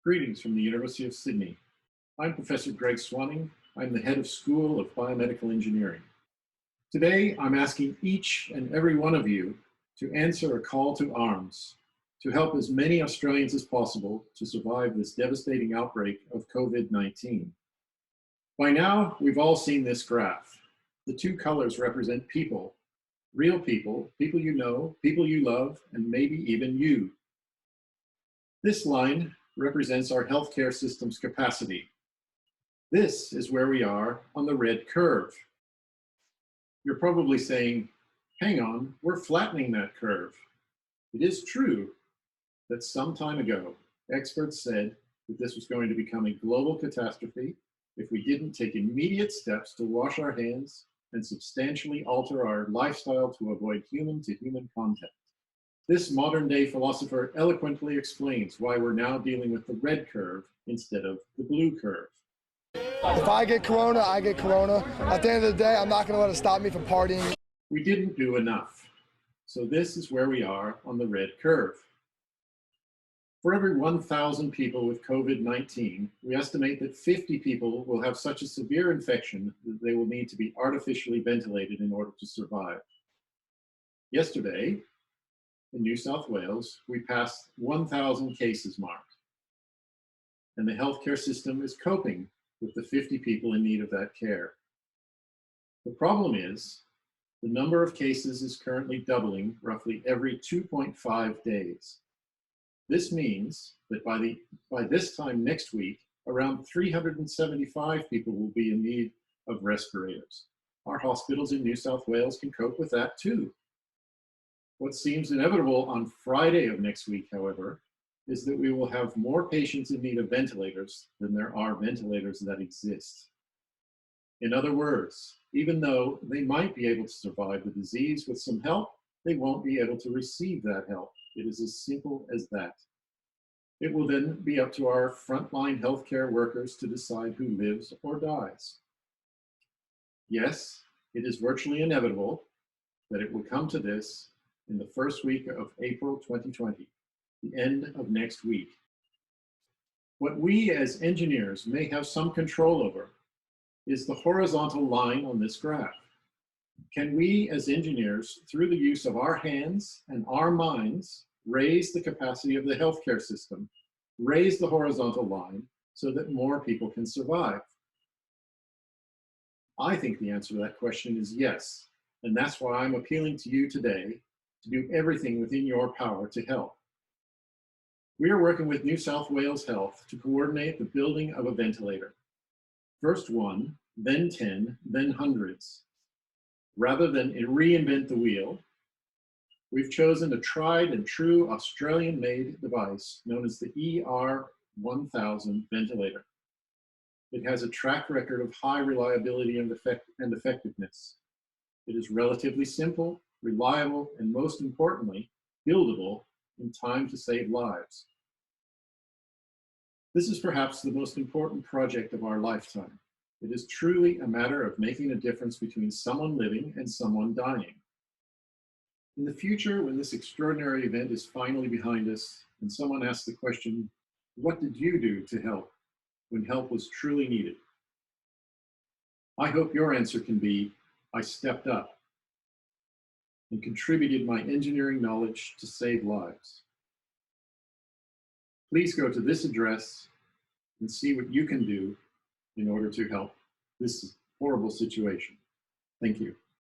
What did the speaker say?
Greetings from the University of Sydney. I'm Professor Greg Swanning. I'm the head of School of Biomedical Engineering. Today, I'm asking each and every one of you to answer a call to arms to help as many Australians as possible to survive this devastating outbreak of COVID-19. By now, we've all seen this graph. The two colors represent people, real people, people you know, people you love, and maybe even you. This line represents our healthcare system's capacity. This is where we are on the red curve. You're probably saying, hang on, we're flattening that curve. It is true that some time ago, experts said that this was going to become a global catastrophe if we didn't take immediate steps to wash our hands and substantially alter our lifestyle to avoid human-to-human contact. This modern-day philosopher eloquently explains why we're now dealing with the red curve instead of the blue curve. If I get corona, I get corona. At the end of the day, I'm not going to let it stop me from partying. We didn't do enough. So this is where we are on the red curve. For every 1,000 people with COVID-19, we estimate that 50 people will have such a severe infection that they will need to be artificially ventilated in order to survive. Yesterday, in New South Wales, we passed 1,000 cases mark. And the healthcare system is coping with the 50 people in need of that care. The problem is, the number of cases is currently doubling roughly every 2.5 days. This means that by this time next week, around 375 people will be in need of respirators. Our hospitals in New South Wales can cope with that too. What seems inevitable on Friday of next week, however, is that we will have more patients in need of ventilators than there are ventilators that exist. In other words, even though they might be able to survive the disease with some help, they won't be able to receive that help. It is as simple as that. It will then be up to our frontline healthcare workers to decide who lives or dies. Yes, it is virtually inevitable that it will come to this in the first week of April 2020, the end of next week. What we as engineers may have some control over is the horizontal line on this graph. Can we as engineers, through the use of our hands and our minds, raise the capacity of the healthcare system, raise the horizontal line so that more people can survive? I think the answer to that question is yes, and that's why I'm appealing to you today to do everything within your power to help. We are working with New South Wales Health to coordinate the building of a ventilator. First one, then 10, then hundreds. Rather than reinvent the wheel, we've chosen a tried and true Australian-made device known as the ER1000 ventilator. It has a track record of high reliability and effectiveness. It is relatively simple, reliable, and most importantly, buildable in time to save lives. This is perhaps the most important project of our lifetime. It is truly a matter of making a difference between someone living and someone dying. In the future, when this extraordinary event is finally behind us, and someone asks the question, what did you do to help when help was truly needed? I hope your answer can be, I stepped up and contributed my engineering knowledge to save lives. Please go to this address and see what you can do in order to help this horrible situation. Thank you.